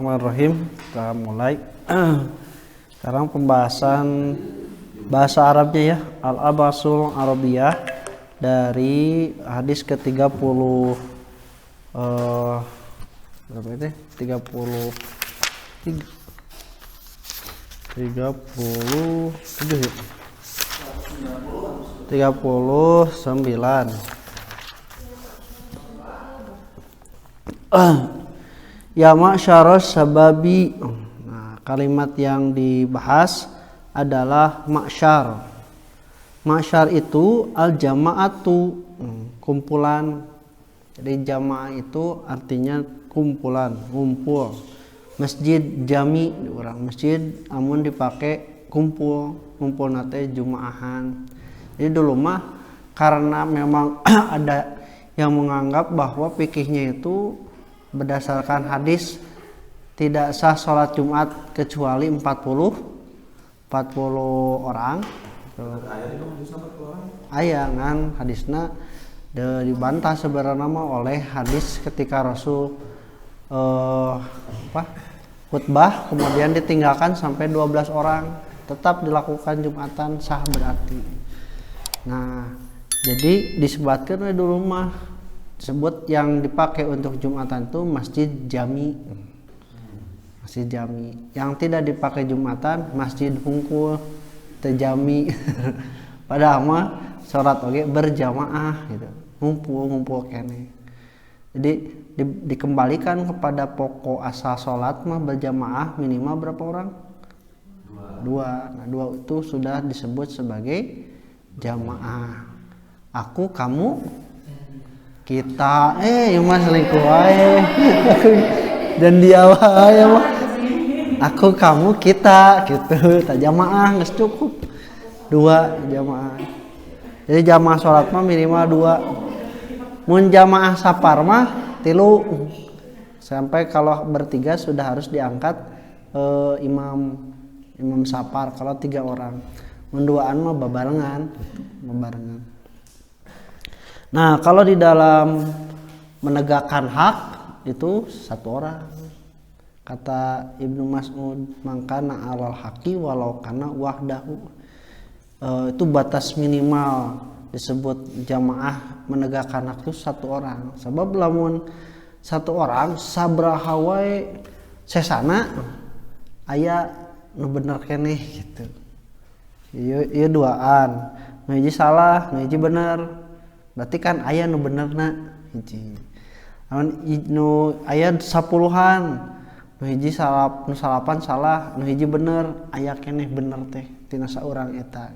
Bismillahirrahmanirrahim. Kita mulai. Sekarang pembahasan bahasa Arabnya ya. Al-Abasul Arabiyah dari hadis ke-30 berapa itu? 37 ya. 39. Ya ma'syaros sababi. Nah, kalimat yang dibahas adalah ma'syar. Ma'syar itu al-jama'atu, kumpulan. Jadi jamaah itu artinya kumpulan, ngumpul. Masjid jami, orang masjid amun dipakai kumpul nate jumaahan. Jadi dulu mah karena memang ada yang menganggap bahwa fikihnya itu berdasarkan hadis tidak sah sholat Jumat kecuali 40 orang. Aya kan hadisna dibantah sebenarnya oleh hadis ketika Rasul khutbah kemudian ditinggalkan sampai 12 orang, tetap dilakukan Jumatan sah berarti. Nah, jadi disebutkan dulu mah disebut yang dipakai untuk Jumatan itu masjid jami. Masjid jami. Yang tidak dipakai Jumatan masjid hungkul tejami. Padahal mah salat oge berjamaah gitu. Ngumpul kene. Jadi dikembalikan kepada pokok asal salat mah berjamaah minimal berapa orang? Dua. Nah, dua itu sudah disebut sebagai jamaah. Aku, kamu, kita, yang mas selingkuh wae. Dan dia wae mah. Aku, kamu, kita gitu. Tak jamaah geus cukup. Dua jamaah. Jadi jamaah salat mah minimal 2. Mun jamaah safar mah 3. Sampai kalau bertiga sudah harus diangkat imam safar kalau 3 orang. Mun 2an mah babarengan. Nah, kalau di dalam menegakkan hak itu 1 orang. Kata Ibnu Mas'ud, mangkana alal haqi walau kana wahdahu. Itu batas minimal disebut jamaah menegakkan hak itu 1 orang. Sebab lamun 1 orang sabraha wae sesana aya nu bener keneh gitu. Ieu duaan. Nu hiji salah, nu hiji bener. Berarti kan aya nu benerna hiji. Nu aya 10-an, nu hiji salah, nu salapan salah, nu hiji bener, aya keneh bener teh tina saurang eta.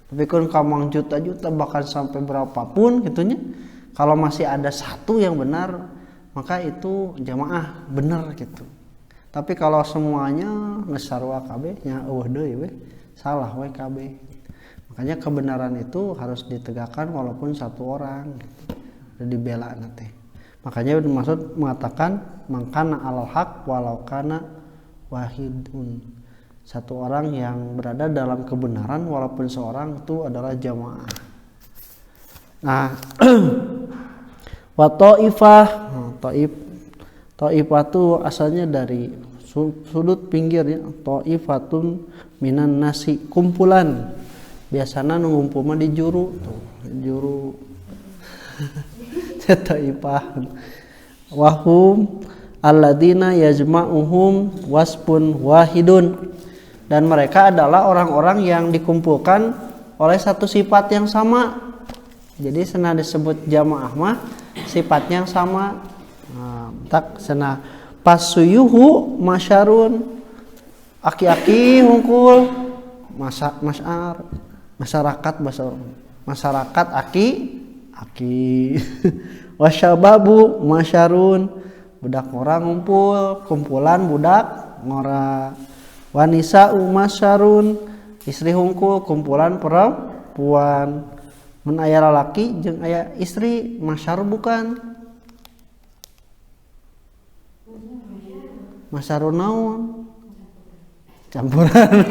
Tapi kan kamang juta-juta bahkan sampai berapapun gitunya, kalau masih ada 1 yang benar, maka itu jamaah bener gitu. Tapi kalau semuanya geus sarua kabeh nya eueuh deui we, salah we kabeh. Makanya kebenaran itu harus ditegakkan walaupun 1 orang gitu. Udah dibela nanti. Makanya maksud mengatakan mangkana alal haq walau kana wahidun. 1 orang yang berada dalam kebenaran walaupun seorang itu adalah jamaah. Nah, wa ta'ifah, ta'ifah itu asalnya dari sudut pinggir ya. Ta'ifatun minan nasi, kumpulan. Biasana ngumpul mah di juru tuh, juru taifah. Wahum alladzina yajma'uhum wasbun wahidun, dan mereka adalah orang-orang yang dikumpulkan oleh 1 sifat yang sama. Jadi senang disebut jamaah mah sifatnya yang sama. Tak senang pasuyuhu masyarun, aki-aki hungkul masyar. Masyarakat aki wasyababu masyarun, budak ngora ngumpul, kumpulan budak ngora. Wanisa'u masyarun, istri hungkul, kumpulan perempuan. Mun aya lalaki jeung aya istri masyar bukan. Masyarun naon? Campuran.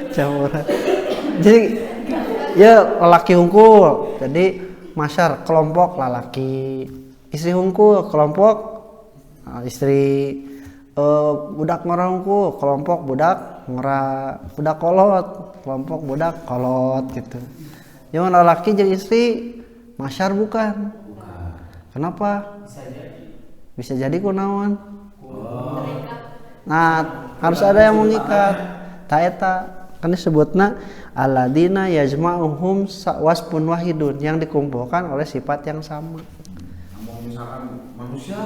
Campuran. Jadi ya lelaki hungkul, jadi masyar kelompok lelaki, istri hungkul kelompok istri budak ngorongku, kelompok budak budak kolot, kelompok budak kolot gitu. Yang laki jeung istri masyar bukan? Kenapa? Bisa jadi kunaon? Nah, harus ada yang mengikat. Ta eta kan disebutna alladzina yajma'uhum wasfun wahidun, yang dikumpulkan oleh sifat yang sama. Misalkan manusia,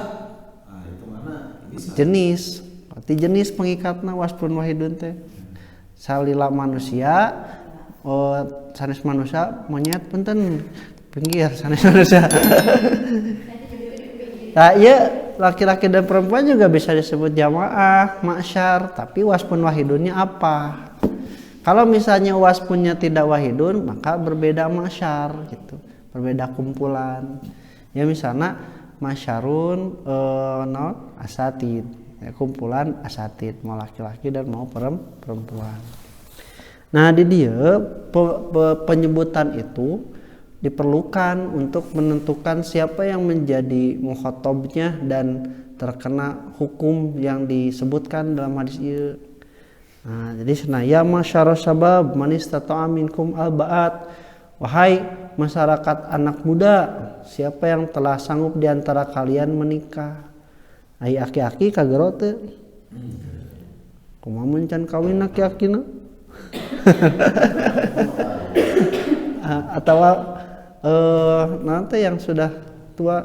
itu mana bisa? Jenis, arti jenis pengikatna wasfun wahidun teh. Salila manusia, sanes manusia, monyet punten pinggir sanes manusia. Nah, iya laki-laki dan perempuan juga bisa disebut jamaah, ma'syar, tapi wasfun wahidunnya apa? Kalau misalnya wasfunnya tidak wahidun, maka berbeda ma'syar gitu, berbeda kumpulan. Ya misalnya masyarun asatid, ya, kumpulan asatid, mau laki-laki dan mau perempuan. Nah di dia penyebutan itu diperlukan untuk menentukan siapa yang menjadi mukhatabnya dan terkena hukum yang disebutkan dalam hadis ini. Nah, jadi senaya masyarakat sabab man istata'a minkum alba'at, wahai masyarakat anak muda, siapa yang telah sanggup di antara kalian menikah. Ai aki-aki kagero teu. Kumaha mun can kawin aki-akina? Atau nanti yang sudah tua.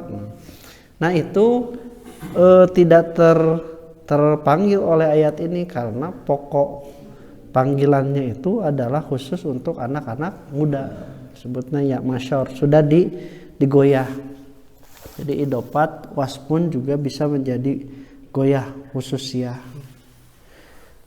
Nah itu tidak terpanggil oleh ayat ini karena pokok panggilannya itu adalah khusus untuk anak-anak muda, sebutnya ya masyar, sudah digoyah. Jadi idopat waspun juga bisa menjadi goyah khusus ya.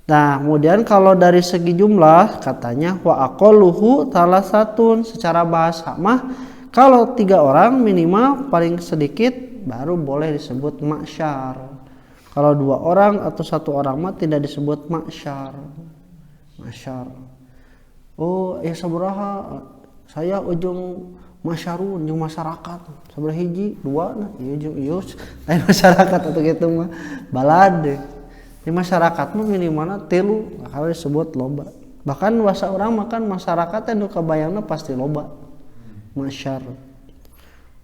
Nah kemudian kalau dari segi jumlah katanya wa aqalluhu talasatun, secara bahasa mah kalau 3 orang minimal paling sedikit baru boleh disebut ma'syar. Kalau 2 orang atau 1 orang mah tidak disebut ma'syar. Masyar. Oh, ya sabaraha? Saya ujung masyarun, jeung masyarakat. Sabaraha hiji? 2 nah, ieu jeung ieu. Lain masyarakat atau gitu mah. Balad. Di masyarakat mah minimalna 3, kalau disebut loba. Bahkan bahasa orang makan masyarakat anu kabayangna pasti loba. Masyar.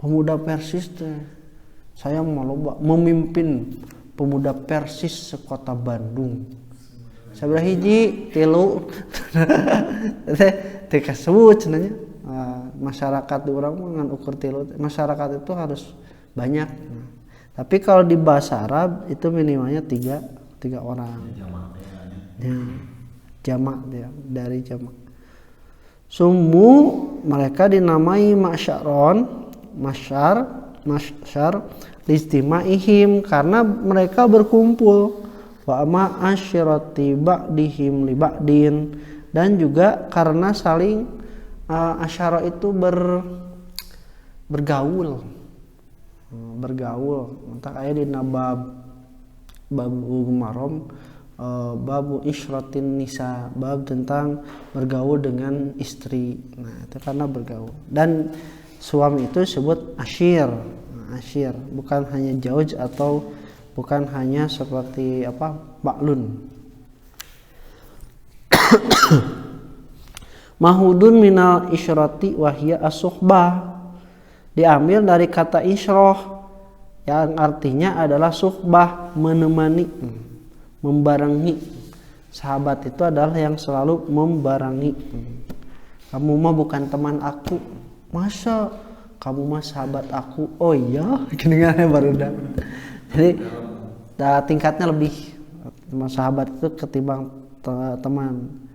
Pemuda Persis teh. Saya mau loba memimpin pemuda Persis sekota Bandung. Sabaraha hiji? 3. Teh kasebut cenanya. Masyarakat di urang mah ngan ukur 3. Masyarakat itu harus banyak. Tapi kalau di bahasa Arab itu minimalnya 3 orang. Ya, jamak dia, dari jamak. Sumu mereka dinamai ma'syaron, masyar listimaihim karena mereka berkumpul, wa ma asyirati ba'dihim li ba'din, dan juga karena saling asyara itu bergaul. Entak aya dina babu marom, babu isyratin nisa, bab tentang bergaul dengan istri. Nah itu karena bergaul, dan suami itu disebut asyir. Asyir bukan hanya jauj atau bukan hanya seperti baklun. Mahudun minal isyrati wahya as-suhbah, diambil dari kata isyrah yang artinya adalah suhbah, menemani, membarengi. Sahabat itu adalah yang selalu membarengi. Kamu mah bukan teman aku, masa kamu mah sahabat aku? Oh iya, kedengarannya barudak. Jadi tingkatnya lebih sahabat itu ketimbang teman.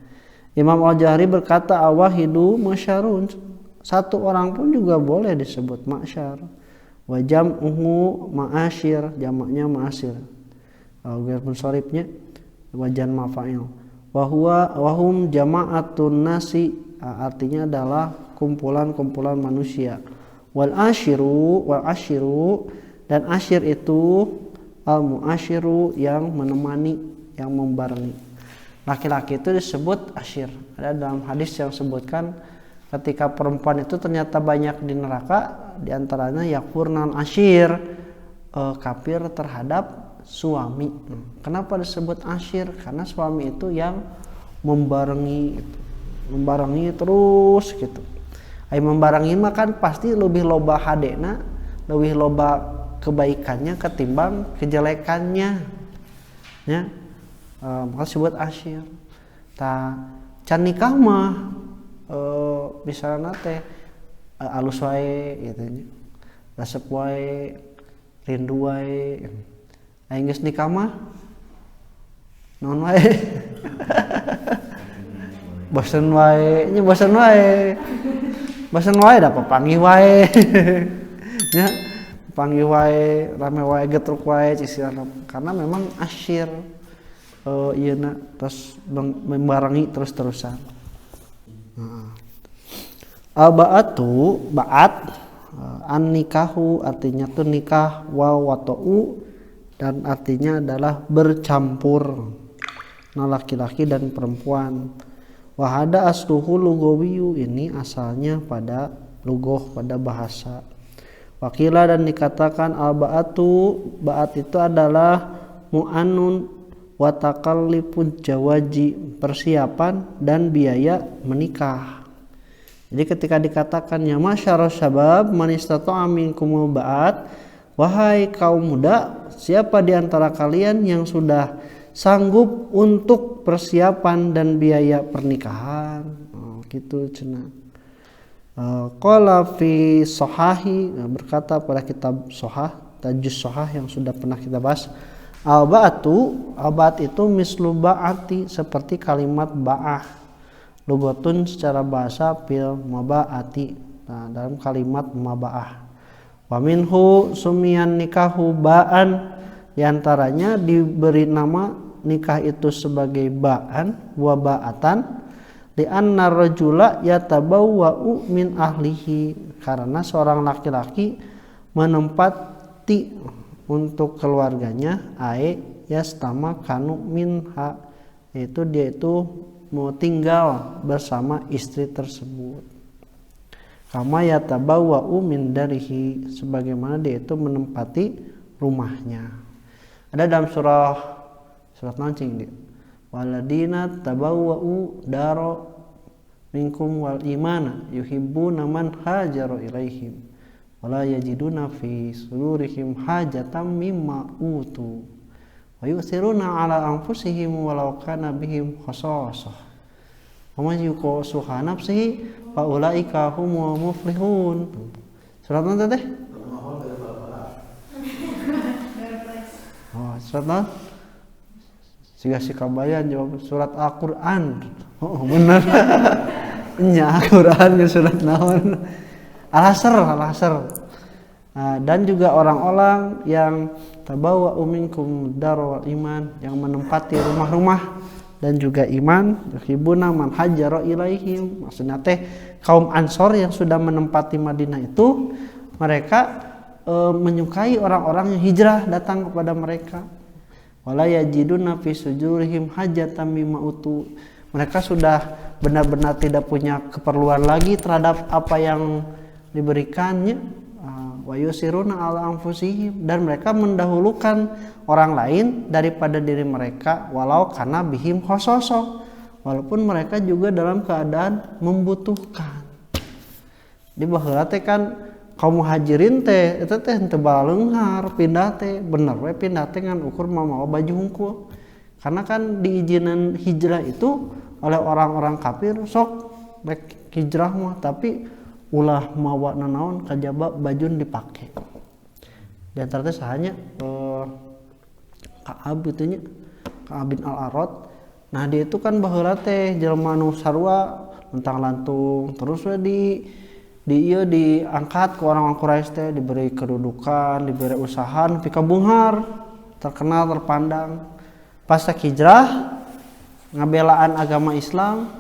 Imam Al-Jahri berkata awahidu masyarun, 1 orang pun juga boleh disebut ma'syar. Wa jam'uhu ma'asyir, jamaknya ma'asyir. Walaupun soribnya wajan mafa'il. Wahum jama'atun nasi, artinya adalah kumpulan-kumpulan manusia. Wal ashiru, dan asyir itu al muashiru, yang menemani, yang membarengi. Laki-laki itu disebut asyir. Ada dalam hadis yang sebutkan ketika perempuan itu ternyata banyak di neraka, diantaranya yakfurnan asyir, kafir terhadap suami. Kenapa disebut asyir? Karena suami itu yang membarengi terus gitu. Membarengi mah kan pasti lebih loba hadena, lebih loba kebaikannya ketimbang kejelekannya. Ya, maka disebut asyir. Can nikah mah misalnya teh alus wae gitu, resep wae, rindu wae. Aing geus nikah mah naon wae. Bosen wae, nya bosen wae. Bosen wae da papanggih wae. Nya panggih wae, rame wae, getruk wae cicilan. Karena memang asyir ieuna terus membarengi terus-terusan. Al-ba'atu ba'at an nikahu artinya tuh nikah, wa wata'u dan artinya adalah bercampur laki-laki dan perempuan. Wahada asluhu lugawiyu, ini asalnya pada lugoh, pada bahasa. Wakila dan dikatakan al-ba'atu, ba'at itu adalah mu'annun wa takallifun jawaji, persiapan dan biaya menikah. Jadi ketika dikatakan ya masyarus syabab man istata'a minkumul ba'at, wahai kaum muda, siapa di antara kalian yang sudah sanggup untuk persiapan dan biaya pernikahan. Gitu cenah. Qala fi sohahi, berkata pada kitab sohah, tajus sohah yang sudah pernah kita bahas, al-ba'at itu mislu ba'ati, seperti kalimat ba'ah. Lugatun secara bahasa fil maba'ati, dalam kalimat maba'ah. Wa minhu sumiyan nikahu ba'an, diantaranya diberi nama nikah itu sebagai ba'an wa ba'atan li anna rajula yatabawwa'u min ahlihi, karena seorang laki-laki menempati untuk keluarganya yastama kanu minha, yaitu dia itu mau tinggal bersama istri tersebut. Kama yatabawwa'u min darihi, sebagaimana dia itu menempati rumahnya. Ada dalam surat nancing dia. Waladina tabawwa'u daro minkum wal imana yuhibbuna man hajaru ilaihim wala yajiduna fi sudurihim hajatan mimma utu wa yusiruna ala anfusihim walau kana bihim khasasah wa man yuqasuha nafsihi fa ulaika humul muflihun. Surat mana teh? Surat mana? Siga si kabayan jawab surat Al-Qur'an. Oh bener. Nya Al-Qur'an ke surat naon? Al-Asr. Dan juga orang-orang yang tabawa minkum darul iman, yang menempati rumah-rumah dan juga iman, yuhibbuna man hajara ilaihim, maksudnya teh kaum Ansor yang sudah menempati Madinah itu mereka menyukai orang-orang yang hijrah datang kepada mereka. Wala yajiduna fi sujurihim hajatan mimma utu, mereka sudah benar-benar tidak punya keperluan lagi terhadap apa yang diberikannya. Wa yusiruna ala anfusihim, dan mereka mendahulukan orang lain daripada diri mereka, walau kana bihim khososo, walaupun mereka juga dalam keadaan membutuhkan. Di baheula teh kan kaum muhajirin teh eta teh teu baleunghar pindah teh, bener we pindah teh ngan ukur mamawa baju hungkul. Karena kan diizinan hijrah itu oleh orang-orang kafir, sok rek hijrah mah tapi ulah mawa nanaon kajaba bajun dipake. Di antara teh sahanya Ka'ab gitu nya, Ka'ab bin Al-Arad. Nah dia itu kan baheula teh jelema nu sarua lentang lantung, terus we diangkat ke orang-orang Quraisy teh, diberi kedudukan, diberi usaha nepi ka beunghar, terkenal, terpandang. Pas hijrah ngabelaan agama Islam,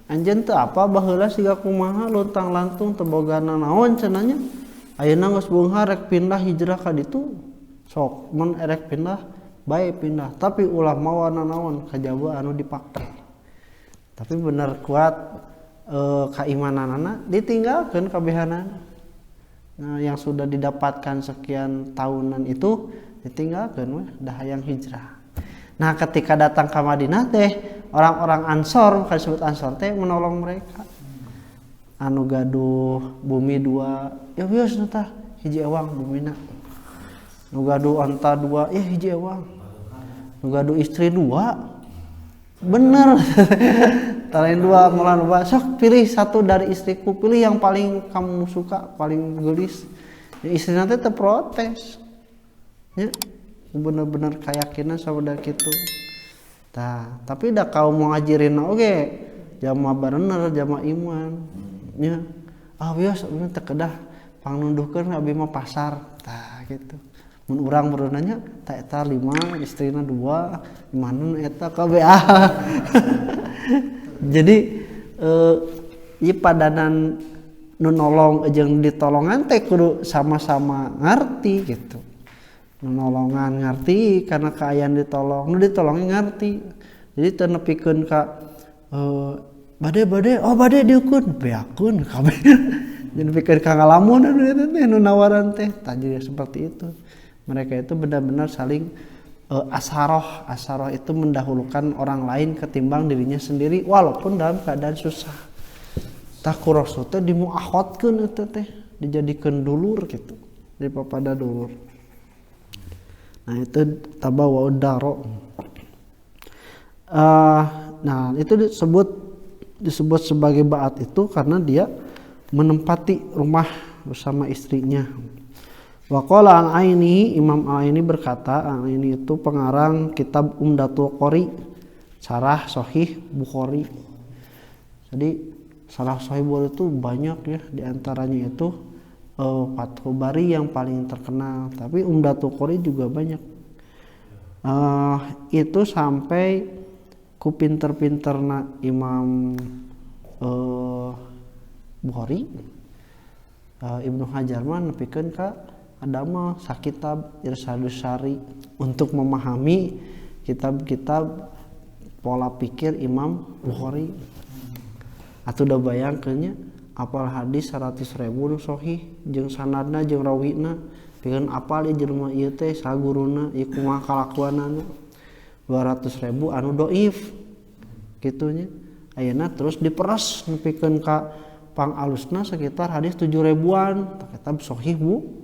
anjeun teu apa baheula siga kumaha luntang lantung teu boga naon cenanya. Ayeuna geus beunghar rek pindah hijrah ka ditu. Sok mun erek pindah bae pindah, tapi ulah mawa nanaon kajaba anu dipake. Tapi bener kuat keimananana ditinggalkeun kabehanan. Nah, yang sudah didapatkan sekian tahunan itu ditinggalkan weh dah hayang hijrah. Nah, ketika datang ke Madinah teh orang-orang Ansor, bukan disebut Ansor teh, menolong mereka. Anu gaduh bumi 2, ya bios tah hiji ewang bumina. Nu gaduh onta 2, ya hiji ewang. Nu gaduh istri 2, bener. Talain 2 mulan 2, sok pilih satu dari istriku, pilih yang paling kamu suka, paling gelis. Ya, istri nanti terprotes. Ya, bener-bener keyakinan saudara gitu. Tah, tapi dah kau mau ngajarin oke, jama bener, jama iman. Ya, bios teu kedah pangnunduhkeun abi mah pasar. Tah gitu. Mun urang berenanya ta eta 5, istrina 2, dimana eta KBA. Jadi ieu padanan nu nolong jeung ditolongan teh kudu sama-sama ngarti gitu. Nu nolongan ngarti karena kaayaan ditolong, nu ditolongi ngarti. Jadi teu nepikeun ka bade diukun beakeun kabeh. Jadi nepikeun ka ngalamun eta teh nu nawaran teh. Tah jadi seperti itu. Mereka itu benar-benar saling asaroh itu mendahulukan orang lain ketimbang dirinya sendiri walaupun dalam keadaan susah. Tah ku Rasul teh dimuakhotkeun eta teh, dijadikeun dulur gitu, dipapada dulur. Nah itu tabawa daro. Nah itu disebut sebagai ba'at itu karena dia menempati rumah bersama istrinya. Wa qala al-Aini, Imam al-Aini berkata, al-Aini itu pengarang kitab Umdatul Qori, syarah Sahih Bukhari. Jadi syarah Sahih Bukhari itu banyak ya, diantaranya itu Fathul Bari yang paling terkenal, tapi Umdatul Qori juga banyak. Itu sampai ku pinter-pinterna Imam Bukhari, Ibnu Hajar mah nepikeun ka ada mah sakitab Irsyadus Syari untuk memahami kitab-kitab pola pikir Imam Bukhari. Atuh da bayangkeunnya apal hadis 100.000 nu sahih jeung sanadna jeung rawina pikeun apal ieu jelema ieu teh saguruna ieu kumaha kalakuanana 200.000 anu dhaif kitunya. Ayeuna terus diperes nepikeun ka pang alusna sekitar hadis 7.000-an kitab Sahih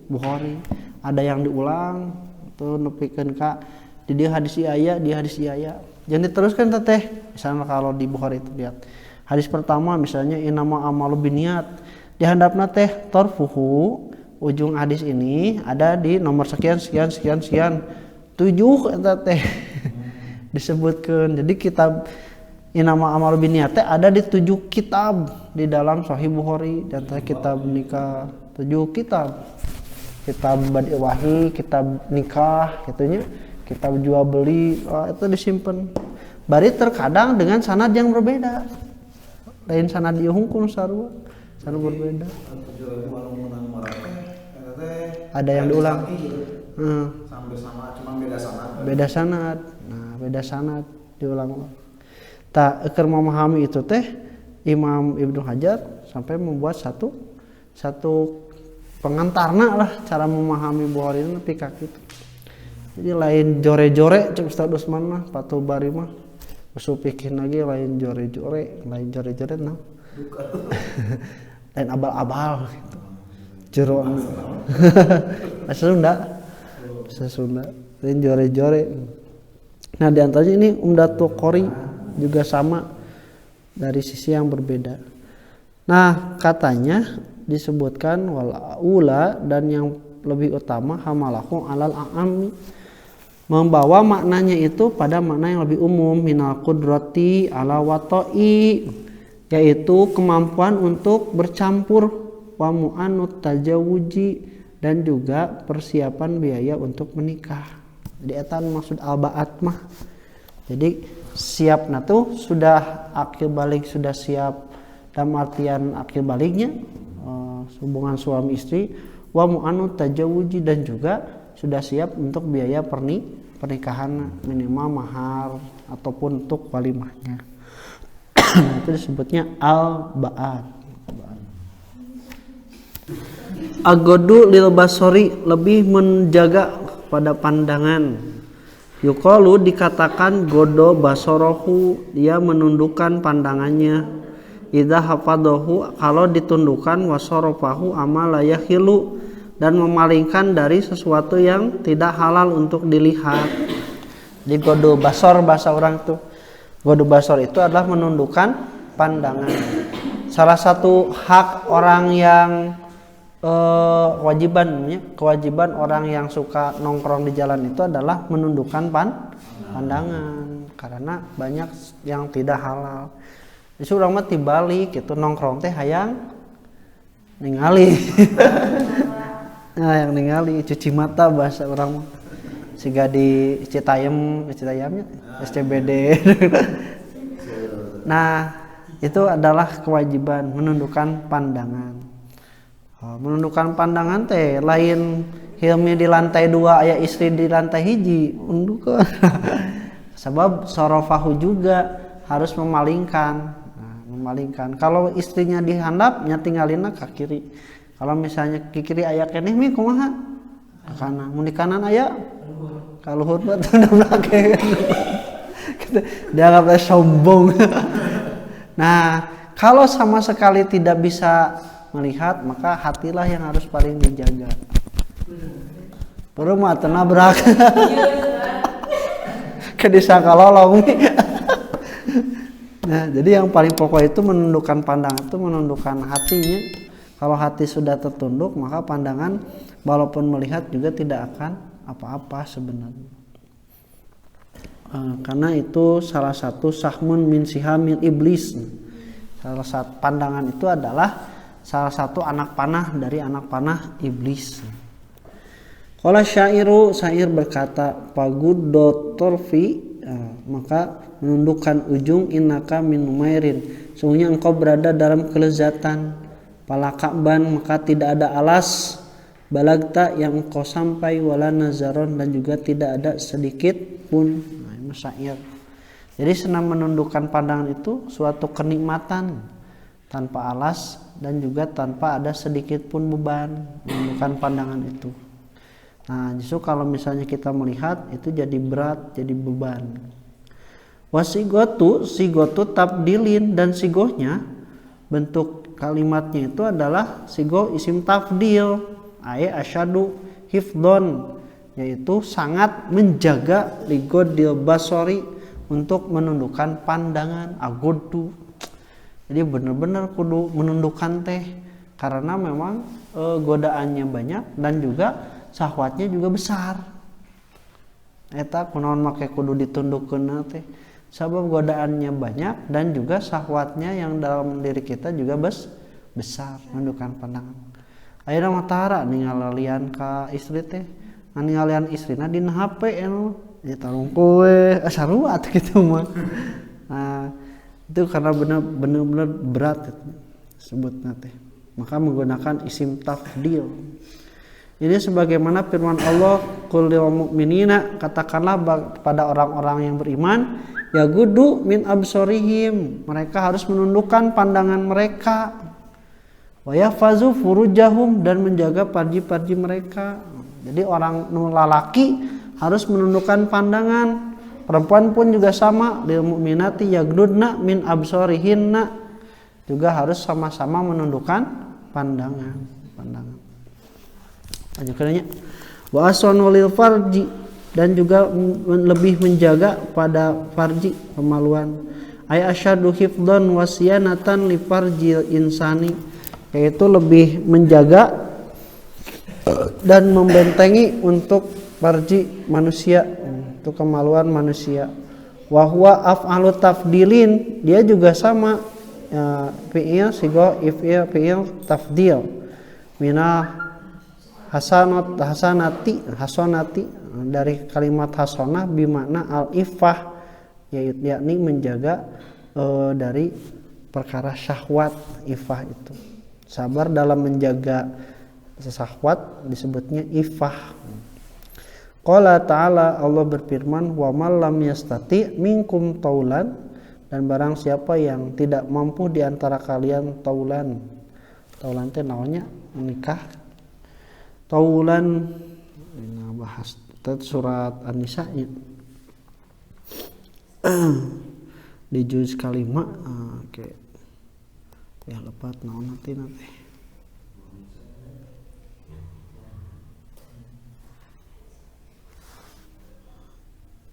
Bukhari. Ada yang diulang tuh nepikeun ka di dia hadis ieu di hadis ieu. Jangan diteruskan teh. Misalnya kalau di Bukhari itu lihat hadis pertama misalnya inama amalu biniat, di handapna teh tarfuhu, ujung hadis ini ada di nomor sekian 7 eta teh disebutkan. Jadi kitab inama amal biniat ada di 7 kitab di dalam Sahih Bukhari, dan kitab nikah 7 kitab badi wahi, kitab nikah gitunya, kitab jual beli, itu disimpan. Bari terkadang dengan sanad yang berbeda, lain sanad ieu hungkul sarua sanad berbeda, ada yang diulang sampai sama cuma beda sanad. Nah beda sanad diulang. Tak keur memahami itu teh Imam Ibnu Hajar sampai membuat satu pengantarna lah cara memahami Bukhari itu nepi ka kitu. Jadi lain jore-jore cek Ustaz Usman mah Fathul Bari mah usul pikir lagi lain jore-jore nah. Lain abal-abal gitu. Jero Sunda. Lain jore-jore. Nah di antaranya ini Umdatul Qori juga sama dari sisi yang berbeda. Nah katanya disebutkan wal ula, dan yang lebih utama hamalahu alal a'ami, membawa maknanya itu pada makna yang lebih umum, minal qudrati ala watoi, yaitu kemampuan untuk bercampur, wa mu'anut tajawuji, dan juga persiapan biaya untuk menikah. Jadi eta maksud al-ba'at mah. Jadi siap tuh sudah akil balik, sudah siap dalam artian akil baliknya hubungan suami istri, wa mu'anut tajawuji, dan juga sudah siap untuk biaya pernikahan minimal mahar ataupun untuk walimahnya. Itu disebutnya al-ba'at. agodu lil basori, lebih menjaga pada pandangan. Yuqalu, dikatakan godo basorohu, dia menundukkan pandangannya. Idza hafadahu, kalau ditundukkan, wasorofahu amala yahilu, dan memalingkan dari sesuatu yang tidak halal untuk dilihat. Di godo basor, bahasa orang tuh godo basor itu adalah menundukkan pandangan. Salah satu hak orang yang kewajiban orang yang suka nongkrong di jalan itu adalah menundukkan pandangan, karena banyak yang tidak halal. Jadi urang mah tibalik gitu, nongkrong teh hayang ningali. Nah, yang ningali cuci mata bahasa orang mah. Siga di Citayamnya SCBD. Nah, itu adalah kewajiban menundukkan pandangan. Menundukkan pandangan teh lain hilmi di lantai 2 aya istri di lantai 1 undukkeun. Sebab sorofahu juga harus memalingkan. Memalingkan. Kalau istrinya dihandap nya tinggalina ke kiri. Kalau misalnya ke kiri aya keneh mi kumaha? Ka kanan. Mun di kanan aya ka luhur mah teu belakang. Dianggap sombong. Nah, kalau sama sekali tidak bisa melihat, maka hatilah yang harus paling dijaga. Baru mah nabrak. Kedisangka lolong. Nah, jadi yang paling pokok itu menundukkan pandangan, itu menundukkan hatinya. Kalau hati sudah tertunduk, maka pandangan walaupun melihat juga tidak akan apa-apa sebenarnya. Karena itu salah satu sahmun min sihamil iblis. Salah satu pandangan itu adalah salah satu anak panah dari anak panah iblis. Qala syairu, syair berkata, paguddo torfi, maka menundukkan ujung, innaka min numairin, sungguhnya engkau berada dalam kelezatan, palakakban, maka tidak ada alas, balagta, yang engkau sampai, wala nazaron, dan juga tidak ada sedikit pun. Nah, ini syair. Jadi senang menundukkan pandangan itu suatu kenikmatan, tanpa alas dan juga tanpa ada sedikit pun beban menundukkan pandangan itu. Nah, justru kalau misalnya kita melihat itu jadi berat, jadi beban. Wasigotu, sigotu tabdilin, dan sigohnya bentuk kalimatnya itu adalah sigoh isim tafdil, asyadu hifdon, yaitu sangat menjaga ligodil basori, untuk menundukkan pandangan, agodu. Jadi benar-benar kudu menundukkan teh, karena memang godaannya banyak dan juga syahwatnya juga besar. Eta kunaon make kudu ditundukkeun teh, sabab godaannya banyak dan juga syahwatnya yang dalam diri kita juga besar, menundukkan pandangan. Ayeuna mah tara ningalalian ka istri teh, ningalalian istrina dina HP anu ya tarungku sarua gitu mah. Nah, itu karena benar-benar berat sebutnya teh, maka menggunakan isim tafdil. Ini sebagaimana firman Allah, qul lil mu'minina, katakanlah pada orang-orang yang beriman, ya gudu min absorihim, mereka harus menundukkan pandangan mereka, wa yafazu furujahum, dan menjaga parji-parji mereka. Jadi orang lalaki harus menundukkan pandangan, perempuan pun juga sama, lil mu'minati yagdudna min absorihinna, juga harus sama-sama menundukkan pandangan. Lanjutkannya, wa asanu lil farji, dan juga lebih menjaga pada farji, kemaluan. Ay asyadu hifdhan wa siyanatan li farjil insani, yaitu lebih menjaga dan membentengi untuk farji manusia, untuk kemaluan manusia. Wa huwa af'alu tafdilin, dia juga sama fi'il sigo if'il fi'il tafdil minal hasanati, dari kalimat hasanah bimakna al-iffah, yakni menjaga dari perkara syahwat. Iffah itu sabar dalam menjaga syahwat, disebutnya iffah. Qala ta'ala, Allah berfirman, wa man lam yastati minkum taulan, dan barang siapa yang tidak mampu di antara kalian taulan teh namanya menikah, taulan ini bahas surat An-Nisa di juz kalima. Oke. Ya lepat naon nanti.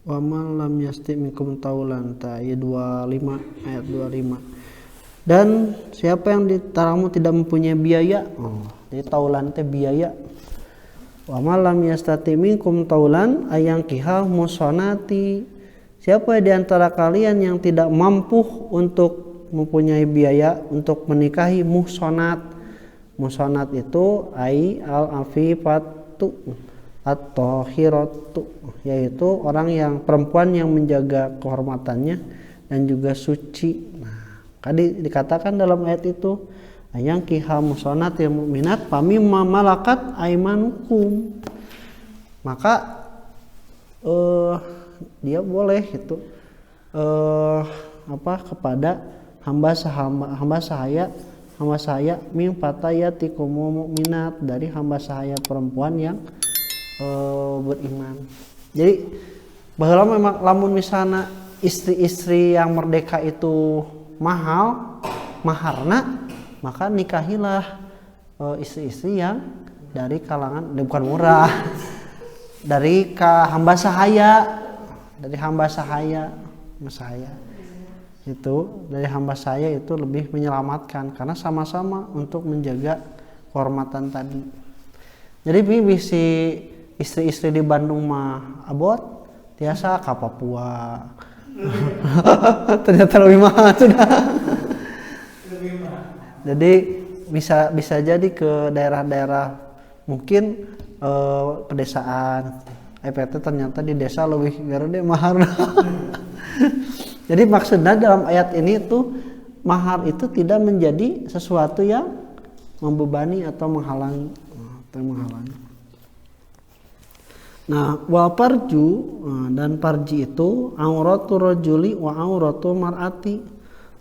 Wa man lam yasti minkum taulan ta ayat 25. Dan siapa yang di antaramu tidak mempunyai biaya, jadi taulan teh biaya. Wa man lam yastati minkum taulan ayang kihal musonati. Siapa di antara kalian yang tidak mampu untuk mempunyai biaya untuk menikahi muhsonat. Muhsonat itu ai al-afifatu at-tahiratu, yaitu orang yang perempuan yang menjaga kehormatannya dan juga suci. Nah, tadi dikatakan dalam ayat itu ayang kiha muhsonat yang mukminat pamimma malakat aimanukum. Maka dia boleh itu kepada hamba saya min fatayatikum mukminat, dari hamba saya perempuan yang beriman. Jadi bahwa memang lamun misalnya istri-istri yang merdeka itu mahal maharna, maka nikahilah istri-istri yang dari kalangan bukan murah dari hamba sahaya, dari hamba sahaya itu, dari hamba saya itu lebih menyelamatkan karena sama-sama untuk menjaga kehormatan tadi. Jadi bisi istri-istri di Bandung mah abot biasa ke Papua. Ternyata lebih mahal sudah. Jadi bisa jadi ke daerah-daerah mungkin pedesaan. EPT ternyata di desa lebih gede mahar. Jadi maksudnya dalam ayat ini tuh mahar itu tidak menjadi sesuatu yang membebani atau menghalangi. Nah, wa parju, dan parji itu auratu rajuli wa auratu mar'ati,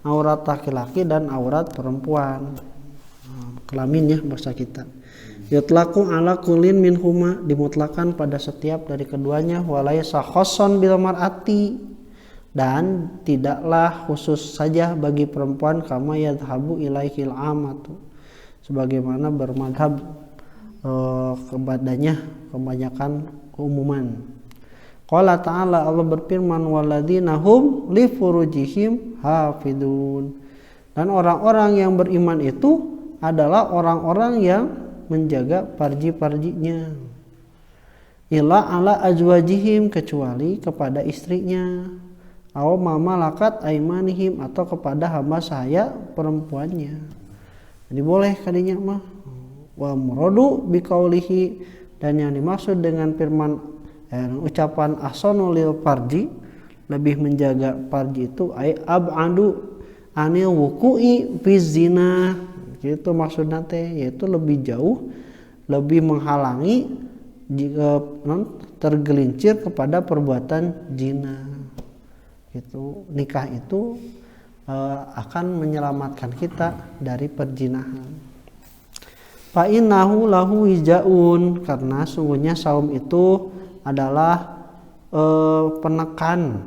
aurat laki-laki dan aurat perempuan. Kelamin ya bahasa kita. Yutlaku ala kulin minhuma, dimutlakan pada setiap dari keduanya, walaysa khosson bil mar'ati, dan tidaklah khusus saja bagi perempuan kama yadhabu ilaihil amatu, sebagaimana bermadhab kepadanya kebanyakan keumuman. Qala ta'ala, Allah berfirman walladzina hum li furujihim hafidun, dan orang-orang yang beriman itu adalah orang-orang yang menjaga parji-parjinya. Illa ala azwajihim, kecuali kepada istrinya, aw mamalakat aimanihim, atau kepada hamba sahaya perempuannya. Jadi boleh kadinya mah. Wa muradu biqaulihi, dan yang dimaksud dengan firman ucapan ahsanu lil parji, lebih menjaga parji itu ay ab'adu anil wuku'i fi zina, gitu maksudnya teh, yaitu lebih jauh, lebih menghalangi jika tergelincir kepada perbuatan zina. Itu nikah itu akan menyelamatkan kita dari perzinahan. Fa innahu lahu wijaun, karena sungguhnya saum itu adalah penekan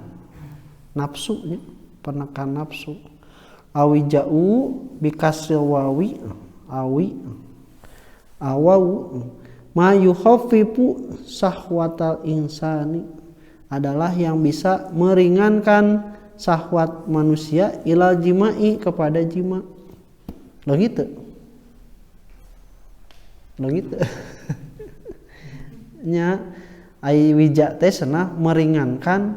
nafsu, penekan nafsu. Awijau bikasil wawi awau ma yukhaffifu sahwatal insani, adalah yang bisa meringankan syahwat manusia ilal jima'i, kepada jima. Lo gitu nya ai wija teh cenah meringankan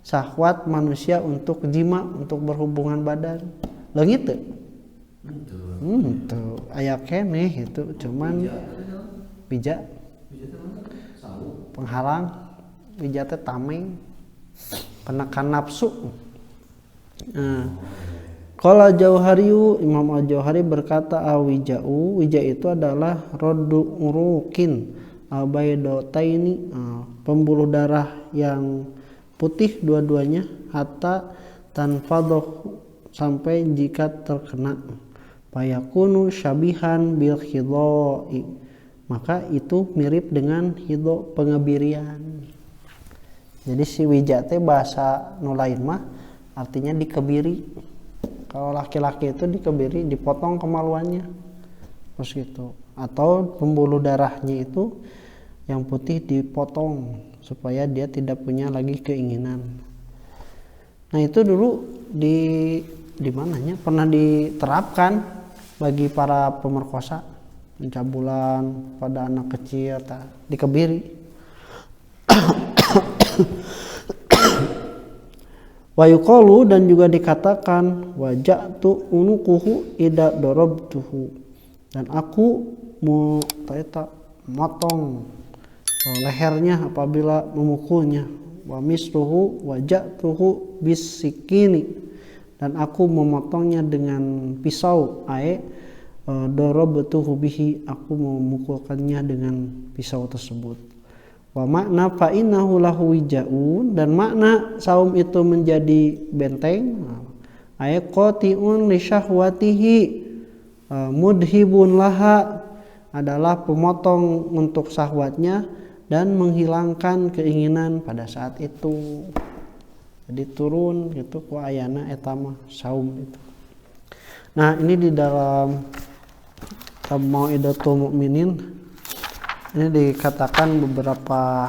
syahwat manusia untuk jima, untuk berhubungan badan. Lo gitu tuh aya keneh itu, cuman bija penghalang, bija teh tameng, penekan nafsu. Qala Jauhariyu, Imam Al-Jauhari berkata awija'u, wija itu adalah rodu urukin abaydotaini, pembuluh darah yang putih dua-duanya, hatta tanfadoh, sampai jika terkena, payakunu syabihan bil khidai, maka itu mirip dengan hidho pengebirian. Jadi si wija teh bahasa nu lain mah artinya dikebiri. Kalau laki-laki itu dikebiri, dipotong kemaluannya terus gitu. Atau pembuluh darahnya itu yang putih dipotong supaya dia tidak punya lagi keinginan. Nah itu dulu di mananya pernah diterapkan bagi para pemerkosa, pencabulan pada anak kecil, dikebiri. Wa yuqalu, dan juga dikatakan waja'tu unuquhu idza darabtuhu, dan aku motong lehernya apabila memukulnya. Wa misruhu waja'tuhu bisikini, dan aku memotongnya dengan pisau. Darabtuhu bihi, aku memukulkannya dengan pisau tersebut. Wa makna fa innahu lahu wijaun, dan makna saum itu menjadi benteng. Qati'un li syahwatihi mudhibun laha, adalah pemotong untuk syahwatnya dan menghilangkan keinginan pada saat itu. Jadi turun gitu ku ayana eta mah saum itu. Nah, ini di dalam Mau'idatul Mu'minin ini dikatakan beberapa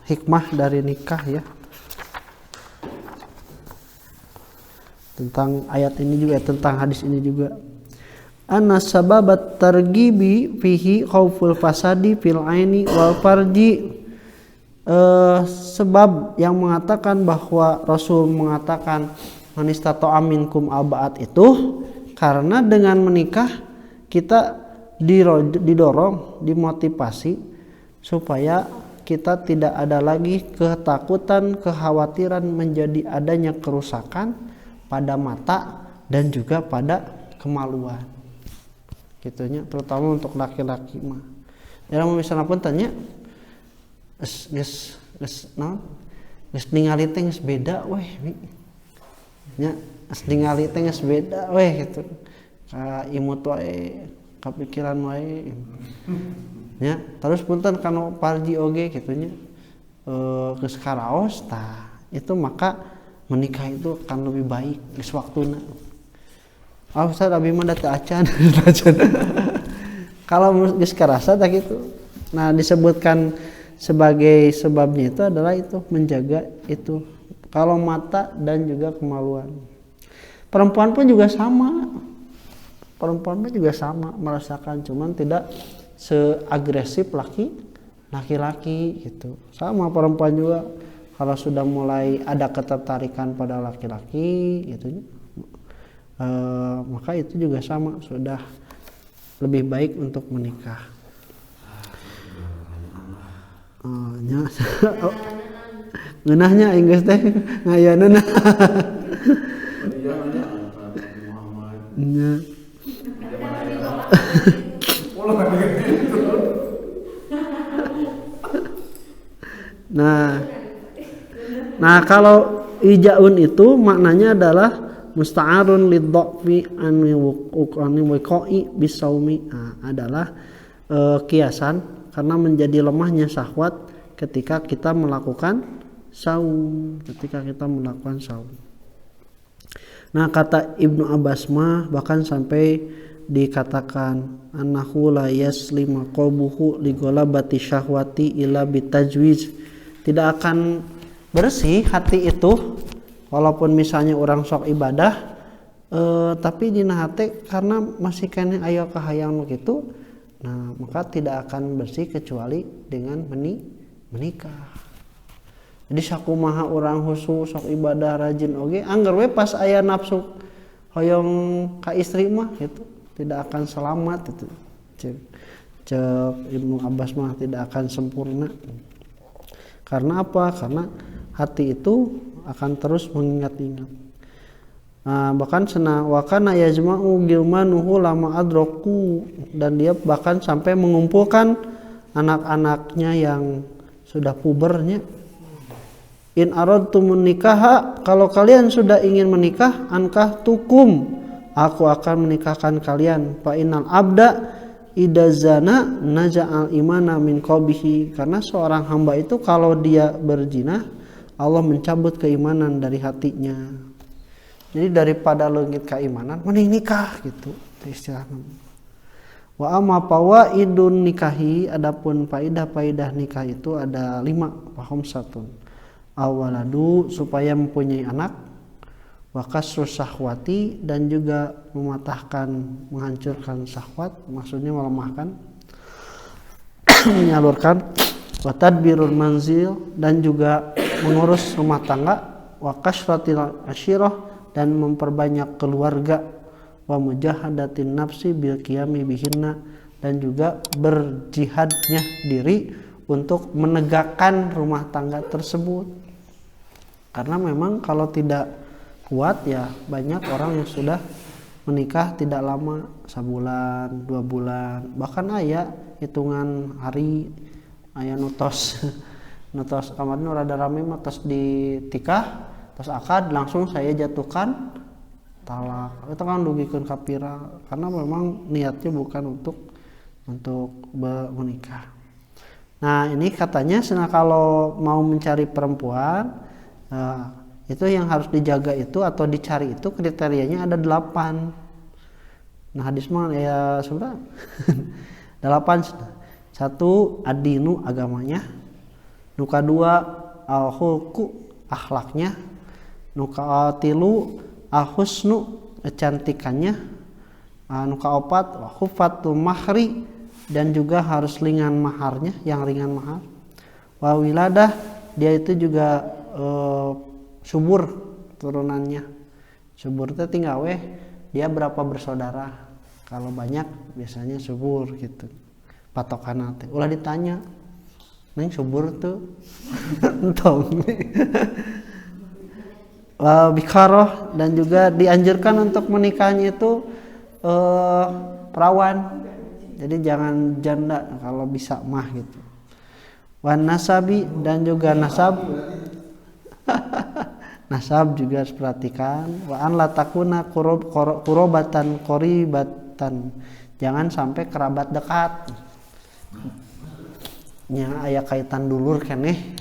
hikmah dari nikah ya, tentang ayat ini juga, tentang hadis ini juga. Anna sababat targibi fihi khauful fasadi fil aini wal farji. Sebab yang mengatakan bahwa Rasul mengatakan manistato aminkum abaat itu karena dengan menikah kita didorong, dimotivasi supaya kita tidak ada lagi ketakutan, kekhawatiran menjadi adanya kerusakan pada mata dan juga pada kemaluan. Gitunya, terutama untuk laki-laki mah. Jarang misalnya pun tanya, geus ningali teh geus beda weh. Nya, geus ningali teh geus beda weh gitu. Ka imut wae, kapikiran wae. Ya, terus punten kana parji oge gitunya. Geus karaos tah, itu maka menikah itu akan lebih baik geus waktuna. Ustaz abi mah da teu acan. Kalau geus karasa tah gitu. Nah, disebutkan sebagai sebabnya itu adalah itu menjaga itu kalau mata dan juga kemaluan. Perempuan pun juga sama. Perempuan pun juga sama merasakan, cuman tidak seagresif laki-laki gitu. Sama perempuan juga kalau sudah mulai ada ketertarikan pada laki-laki gitu, maka itu juga sama, sudah lebih baik untuk menikah. Ngeunahnya Inggris teh ngayaneuna. Nya. Nah kalau ijaun itu maknanya adalah musta'arun lidhafi an wiqa'i bisaumi, adalah kiasan karena menjadi lemahnya syahwat ketika kita melakukan saum, Nah, kata Ibnu Abbas mah bahkan sampai dikatakan annahu la yaslima qalbuhu li ghalabati syahwati illa bitajwiz, tidak akan bersih hati itu walaupun misalnya orang sok ibadah, tapi dina hate karena masih kene aya kahayang nu kitu, nah maka tidak akan bersih kecuali dengan menikah. Jadi sakumaha orang husu sok ibadah rajin oge, angger we pas aya nafsu hoyong ka istri mah gitu tidak akan selamat itu. Cek Ibnu Abbas mah tidak akan sempurna. Karena apa? Karena hati itu akan terus mengingat-ingat. Nah, bahkan wakana yajma'u gilmanuhu lama adroku, dan dia bahkan sampai mengumpulkan anak-anaknya yang sudah pubernya. In aradtumun nikaha, kalau kalian sudah ingin menikah, ankah tukum, aku akan menikahkan kalian. Fa innal abda idazana naja'al imana min qalbihi, karena seorang hamba itu kalau dia berzina Allah mencabut keimanan dari hatinya. Jadi daripada leungit keimanan mending nikah gitu istilahnya. Wa amma fawaidun nikahi, adapun faidah-faidah nikah itu ada 5, paham satu. Awaladu, supaya mempunyai anak, wa kasru syahwati, dan juga mematahkan, menghancurkan syahwat, maksudnya melemahkan, menyalurkan, wa tadbirul manzil, dan juga mengurus rumah tangga, wa kasratil asyirah, dan memperbanyak keluarga, wa mujahadatin nafsi bil qiyami bihinna, dan juga berjihadnya diri untuk menegakkan rumah tangga tersebut. Karena memang kalau tidak kuat ya banyak orang yang sudah menikah tidak lama, sebulan, 2 bulan, bahkan aya hitungan hari aya nutos nutos kemarin rada rame mah tos ditikah tos akad langsung saya jatuhkan talak. Itu kan dugikeun kapira karena memang niatnya bukan untuk menikah. Nah, ini katanya kalau mau mencari perempuan itu yang harus dijaga itu atau dicari itu kriterianya ada 8. Nah, hadis mah ya sudah 8. 1 adinu agamanya, nuka 2 al-khulqu akhlaknya, nuka 3 al-husnu kecantikannya, nuka 4 khufatul mahri, dan juga harus ringan maharnya, yang ringan mahar. Wa wiladah, dia itu juga subur turunannya. Subur itu tinggal dia berapa bersaudara. Kalau banyak biasanya subur gitu. Patokan teh. Ulah ditanya, "Neng subur tuh?" Entong. Bikaroh, dan juga dianjurkan untuk menikahnya itu perawan. Jadi jangan janda kalau bisa mah gitu. Wan nasabi, dan juga nasab. Nasab juga harus perhatikan. Wa an la takuna qurobatan qoribatan. Jangan sampai kerabat dekat. Nya aya kaitan dulur keneh.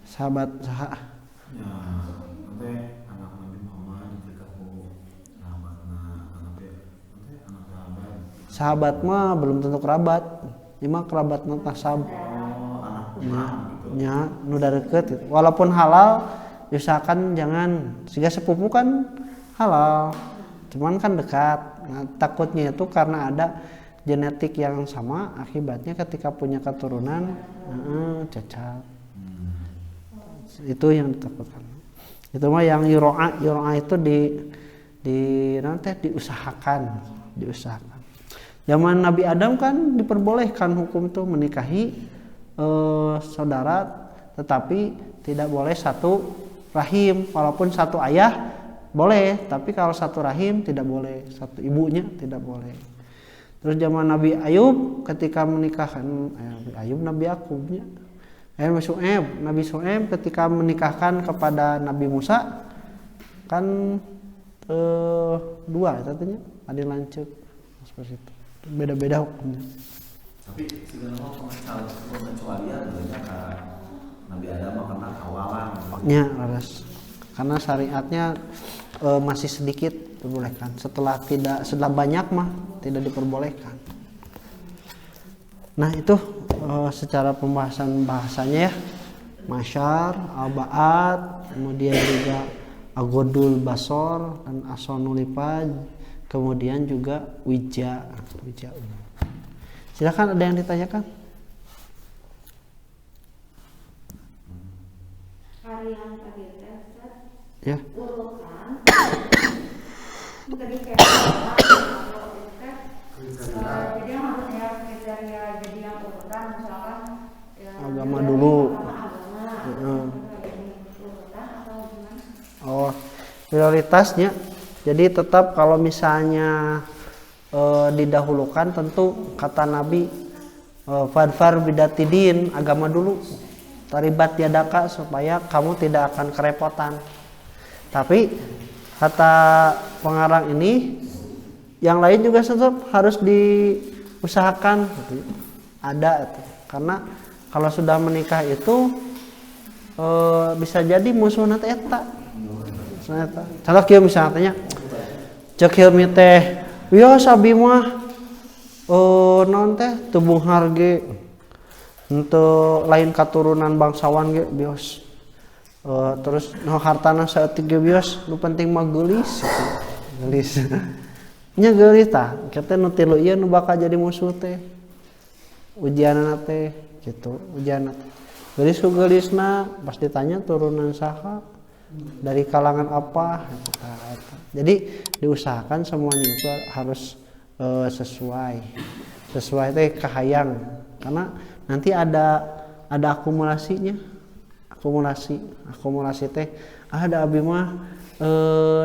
Sahabat saha? Ya, nanti anak Nabi Muhammad nikah ku sahabatna, nanti anak sahabat. Sahabat mah belum tentu kerabat. Ima kerabat mah nasab. Nya nu da deukeut gitu. Walaupun halal, usahakan jangan siga sepupu kan halal. Cuman kan dekat. Nah, takutnya itu karena ada genetik yang sama, akibatnya ketika punya keturunan cacat. Itu yang ditakutkan. Itu mah yang yuro'a itu nanti diusahakan. Zaman Nabi Adam kan diperbolehkan hukum itu menikahi saudara, tetapi tidak boleh satu rahim. Walaupun satu ayah boleh, tapi kalau satu rahim tidak boleh, satu ibunya tidak boleh. Terus zaman Nabi Ayub ketika menikahkan Nabi Yakubnya, Nabi Su'aib ketika menikahkan kepada Nabi Musa kan 2 katanya ada lanjut seperti itu. Beda-beda hukumnya. Tapi sebenarnya pengecualian banyak Nabi Adam karena awalan. Nya laras. Karena syariatnya masih sedikit diperbolehkan. Setelah banyak mah tidak diperbolehkan. Nah, itu secara pembahasan bahasanya ya. Masyar, al-ba'at, kemudian juga agodul basor dan asonulipaj, kemudian juga wija. Silakan, ada yang ditanyakan? Harian tadi ya. Urutan jadi harusnya kriteria jadi yang urutan misalkan agama dulu. Oh, prioritasnya. Jadi tetap kalau misalnya didahulukan, tentu kata Nabi fadfar bidatidin, agama dulu, taribat yadaka, supaya kamu tidak akan kerepotan. Tapi kata pengarang ini yang lain juga tetap harus diusahakan gitu. Ada itu. Karena kalau sudah menikah itu bisa jadi musuhna teh eta. Contoh kieu misalnya tanya cek hilmi teh wios abi mah naon teh tubung harge untuk lain katurunan bangsawan ge bios terus no hartana saeutik ge bios nu penting mah geulis geulis nya geulis tah kita nu tilu ieu nu bakal jadi musuh teh ujianana teh gitu ujianna geulis ku geulisna pas ditanya turunan saha dari kalangan apa gitu. Jadi diusahakan semuanya itu harus sesuai teh kahayang karena nanti ada akumulasinya akumulasi teh ada abi mah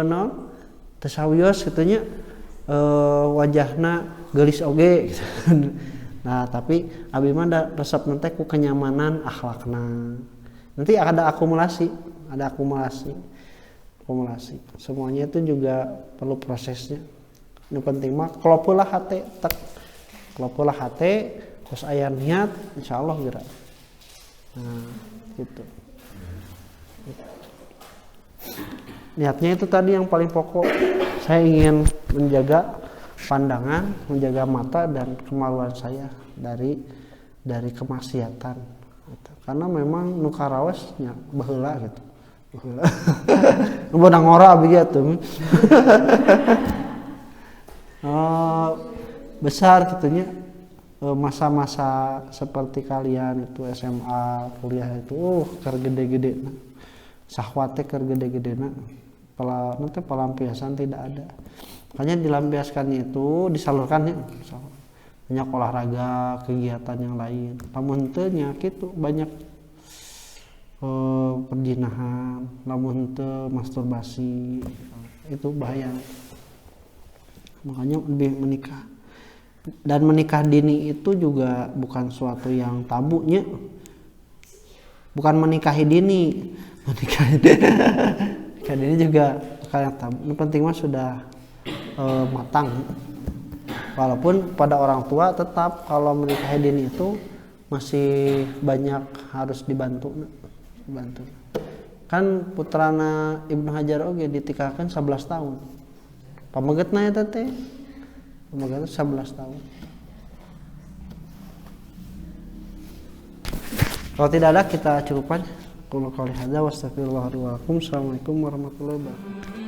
non tesawios gitunya wajahna geulis oge gitu. Nah tapi abi mah da resep nanti ku kenyamanan akhlakna nanti ada akumulasi semuanya itu juga perlu prosesnya. Yang penting mah kelopolah hate terus aya niat insyaallah geura. Nah, gitu. Niatnya itu tadi yang paling pokok. Saya ingin menjaga pandangan, menjaga mata dan kemaluan saya dari kemaksiatan. Gitu. Karena memang nu karawesnya baheula gitu. Nu beunang ngora abdi atuh. Besar gitunya masa-masa seperti kalian itu SMA kuliah itu keur gede-gede syahwat teh keur gede-gedena nanti pelampiasan tidak ada makanya dilampiaskannya itu disalurkannya banyak olahraga kegiatan yang lain lamun teu nya kitu banyak perjinahan lamun teu masturbasi itu bahaya makanya lebih menikah dan menikah dini itu juga bukan suatu yang tabunya bukan menikahi dini menikah dini juga bukan yang tabu yang penting mah sudah matang walaupun pada orang tua tetap kalau menikahi dini itu masih banyak harus dibantu kan putrana Ibnu Hajar oge ditikahkan 11 tahun pamegetna eta teh pamegetna 11 tahun. Kalau tidak ada kita cukupkan. Qul qouli hadza wa astaghfirullah li wa lakum. Assalamualaikum warahmatullahi wabarakatuh.